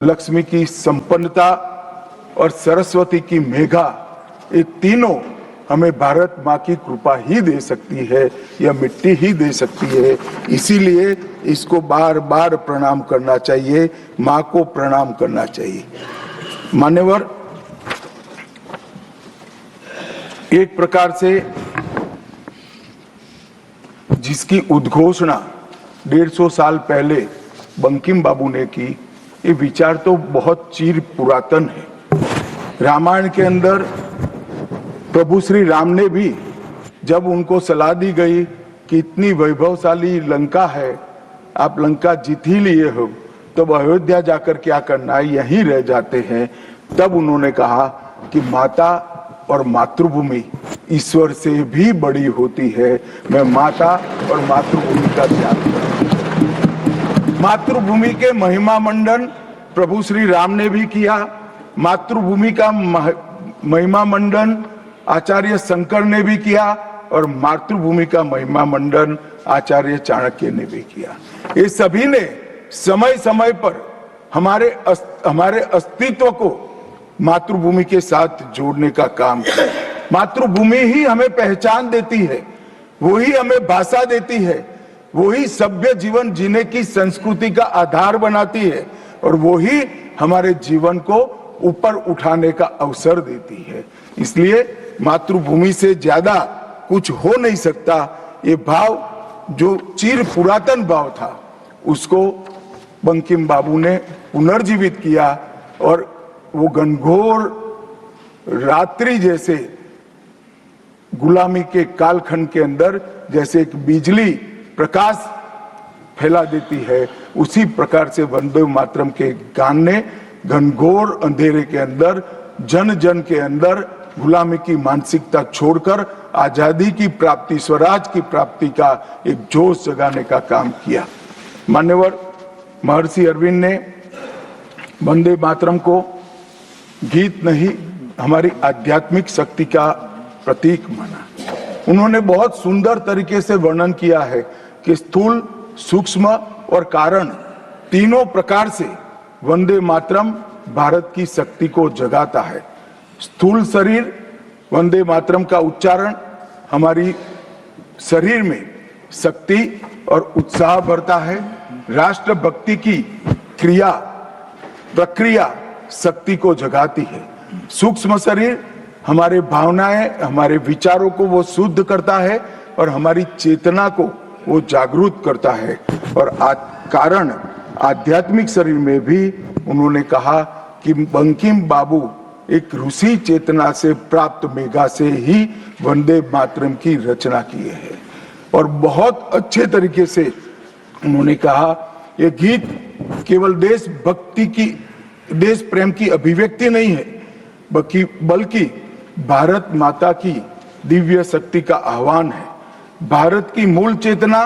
लक्ष्मी की संपन्नता और सरस्वती की मेघा, ये तीनों हमें भारत माँ की कृपा ही दे सकती है, यह मिट्टी ही दे सकती है। इसीलिए इसको बार बार प्रणाम करना चाहिए, माँ को प्रणाम करना चाहिए। मान्यवर, एक प्रकार से जिसकी उद्घोषणा 150 साल पहले बंकिम बाबू ने की, ये विचार तो बहुत चिर पुरातन है। रामायण के अंदर प्रभु श्री राम ने भी जब उनको सलाह दी गई कि इतनी वैभवशाली लंका है, आप लंका जीत ही लिए हो, तब अयोध्या जाकर क्या करना है, यहीं रह जाते हैं। तब उन्होंने कहा कि माता और मातृभूमि ईश्वर से भी बड़ी होती है, मैं माता और मातृभूमि का त्याग करूं। मातृभूमि के महिमा मंडन प्रभु श्री राम ने भी किया, मातृभूमि का महिमा मंडन आचार्य शंकर ने भी किया और मातृभूमि का महिमा मंडन आचार्य चाणक्य ने भी किया। ये सभी ने समय समय पर हमारे अस्तित्व को मातृभूमि के साथ जोड़ने का काम किया। मातृभूमि ही हमें पहचान देती है, वही हमें भाषा देती है, वही सभ्य जीवन जीने की संस्कृति का आधार बनाती है और वही हमारे जीवन को ऊपर उठाने का अवसर देती है। इसलिए मातृभूमि से ज्यादा कुछ हो नहीं सकता। ये भाव जो चिर पुरातन भाव था, उसको बंकिम बाबू ने पुनर्जीवित किया और वो घनघोर रात्रि जैसे गुलामी के कालखंड के अंदर जैसे एक बिजली प्रकाश फैला देती है, उसी प्रकार से वंदे मातरम के गान ने घनघोर अंधेरे के अंदर जन जन के अंदर गुलामी की मानसिकता छोड़कर आजादी की प्राप्ति, स्वराज की प्राप्ति का एक जोश जगाने का काम किया। मान्यवर, महर्षि अरविंद ने वंदे मातरम को गीत नहीं, हमारी आध्यात्मिक शक्ति का प्रतीक माना। उन्होंने बहुत सुंदर तरीके से वर्णन किया है कि स्थूल, सूक्ष्म और कारण तीनों प्रकार से वंदे मातरम भारत की शक्ति को जगाता है। स्थूल शरीर वंदे मातरम का उच्चारण हमारी शरीर में शक्ति और उत्साह भरता है। राष्ट्रभक्ति की क्रिया प्रक्रिया शक्ति को जगाती है। सूक्ष्म शरीर हमारे भावनाएं, हमारे विचारों को वो शुद्ध करता है और हमारी चेतना को वो जागरूक करता है। और कारण आध्यात्मिक शरीर में भी उन्होंने कहा कि बंकिम बाबू एक ऋषि चेतना से प्राप्त मेघा से ही वंदे मातरम की रचना किए हैं। और बहुत अच्छे तरीके से उन्होंने कहा, ये गीत केवल देशभक्ति की, देश प्रेम की अभिव्यक्ति नहीं है, बल्कि भारत माता की दिव्य शक्ति का आह्वान है। भारत की मूल चेतना,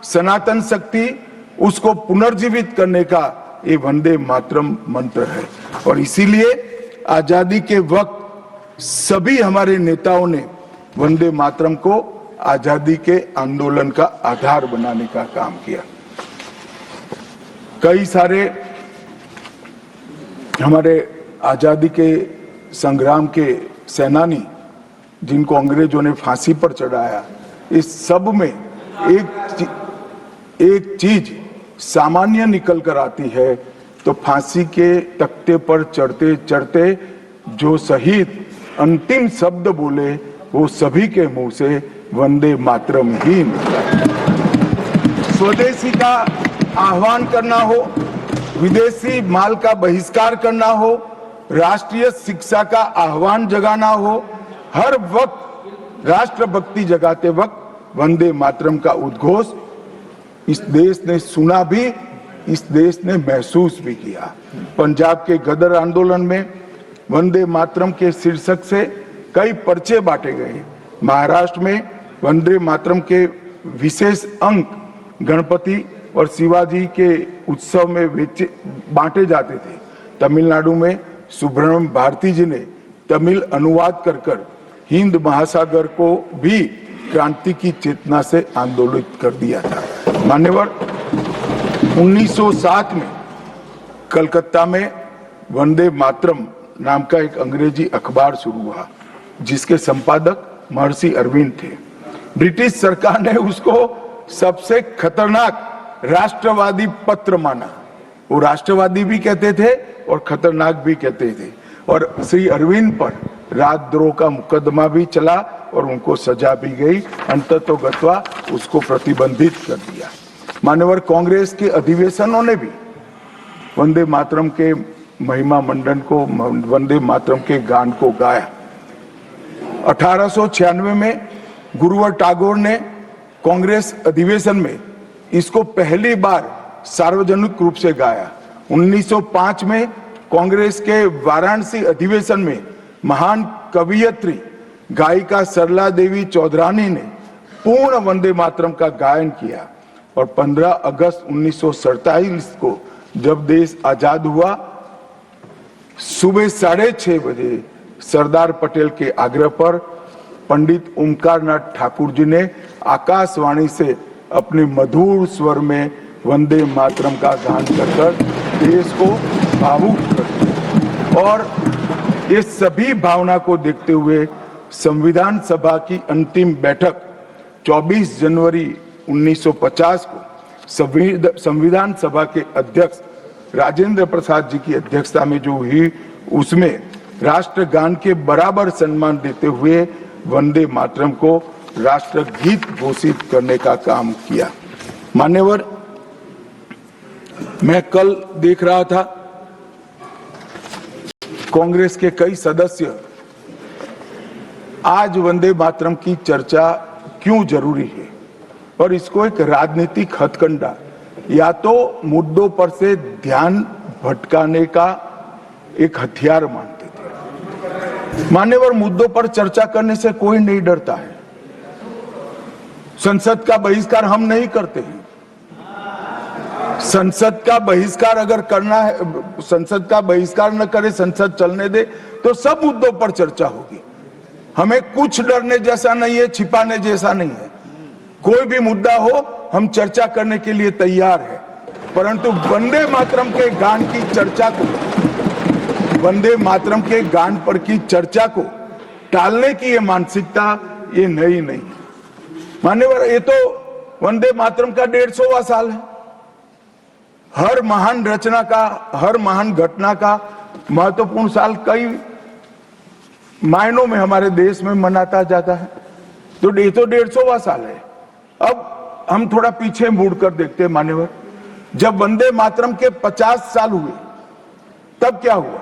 सनातन शक्ति, उसको पुनर्जीवित करने का ये वंदे मातरम मंत्र है। और इसीलिए आजादी के वक्त सभी हमारे नेताओं ने वंदे मातरम को आजादी के आंदोलन का आधार बनाने का काम किया। कई सारे हमारे आजादी के संग्राम के सेनानी जिनको अंग्रेजों ने फांसी पर चढ़ाया, इस सब में एक चीज सामान्य निकल कर आती है, तो फांसी के तख्ते पर चढ़ते चढ़ते जो शहीद अंतिम शब्द बोले, वो सभी के मुंह से वंदे मातरम ही निकला। स्वदेशी का आह्वान करना हो, विदेशी माल का बहिष्कार करना हो, राष्ट्रीय शिक्षा का आह्वान जगाना हो, हर वक्त राष्ट्रभक्ति जगाते वक्त वंदे मातरम का उद्घोष इस देश ने सुना भी, इस देश ने महसूस भी किया। पंजाब के गदर आंदोलन में वंदे मातरम के शीर्षक से कई पर्चे बांटे गए। महाराष्ट्र में वंदे मातरम के विशेष अंक गणपति और शिवाजी के उत्सव में बांटे जाते थे। तमिलनाडु में सुब्रह्मण्यम भारती जी ने तमिल अनुवाद कर हिंद महासागर को भी क्रांति की चेतना से आंदोलित कर दिया था। मान्यवर, 1907 में कलकत्ता में वंदे मातरम नाम का एक अंग्रेजी अखबार शुरू हुआ, जिसके संपादक महर्षि अरविंद थे। ब्रिटिश सरकार ने उसको सबसे खतरनाक राष्ट्रवादी पत्र माना। वो राष्ट्रवादी भी कहते थे और खतरनाक भी कहते थे, और श्री अरविंद पर राजद्रोह का मुकदमा भी चला और उनको सजा भी गई। अंततोगत्वा उसको प्रतिबंधित कर दिया। मान्यवर कांग्रेस के अधिवेशनों ने भी वंदे मातरम के महिमा मंडन को, वंदे मातरम के गान को गाया। 1896 में गुरुवर टैगोर ने कांग्रेस अधिवेशन में इसको पहली बार सार्वजनिक रूप से गाया। 1905 में कांग्रेस के वाराणसी अधिवेशन में महान कवियत्री गायिका सरला देवी चौधरानी ने पूर्ण वंदे मातरम का गायन किया, और 15 अगस्त 1947 को जब देश आजाद हुआ, सुबह 6:30 बजे सरदार पटेल के आग्रह पर पंडित ओमकारनाथ ठाकुर जी ने आकाशवाणी से अपने मधुर स्वर में वंदे मातरम का गान कर देश को भावुक कर दिया। और ये सभी भावना को देखते हुए संविधान सभा की अंतिम बैठक 24 जनवरी 1950 को संविधान सभा के अध्यक्ष राजेंद्र प्रसाद जी की अध्यक्षता में जो हुई, उसमें राष्ट्रगान के बराबर सम्मान देते हुए वंदे मातरम को राष्ट्रगीत घोषित करने का काम किया। मान्यवर, मैं कल देख रहा था कांग्रेस के कई सदस्य आज वंदे मातरम की चर्चा क्यों जरूरी है और इसको एक राजनीतिक हथकंडा या तो मुद्दों पर से ध्यान भटकाने का एक हथियार मानते थे। मान्यवर, मुद्दों पर चर्चा करने से कोई नहीं डरता है। संसद का बहिष्कार हम नहीं करते हैं। संसद का बहिष्कार अगर करना है, संसद का बहिष्कार न करे, संसद चलने दे, तो सब मुद्दों पर चर्चा होगी। हमें कुछ डरने जैसा नहीं है, छिपाने जैसा नहीं है। कोई भी मुद्दा हो, हम चर्चा करने के लिए तैयार है, परंतु वंदे मातरम के गान की चर्चा को, वंदे मातरम के गान पर की चर्चा को टालने की ये मानसिकता ये नई नहीं। मान्यवर, ये तो वंदे मातरम का 150वां साल है। हर महान रचना का, हर महान घटना का महत्वपूर्ण साल कई मायनों में हमारे देश में मनाता जाता है। तो ये तो 150वां साल है। अब हम थोड़ा पीछे मुड़कर देखते हैं। मान्यवर, जब वंदे मातरम के 50 साल हुए तब क्या हुआ?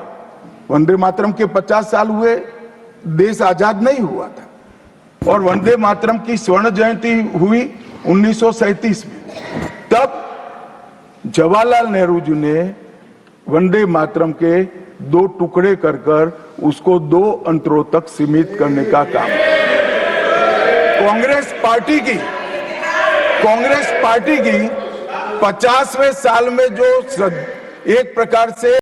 वंदे मातरम के 50 साल हुए, देश आजाद नहीं हुआ था, और वंदे मातरम की स्वर्ण जयंती हुई 1937 में। तब जवाहरलाल नेहरू जी ने वंदे मातरम के 2 टुकड़े कर उसको 2 अंतरों तक सीमित करने का काम। कांग्रेस पार्टी की 50वें साल में जो एक प्रकार से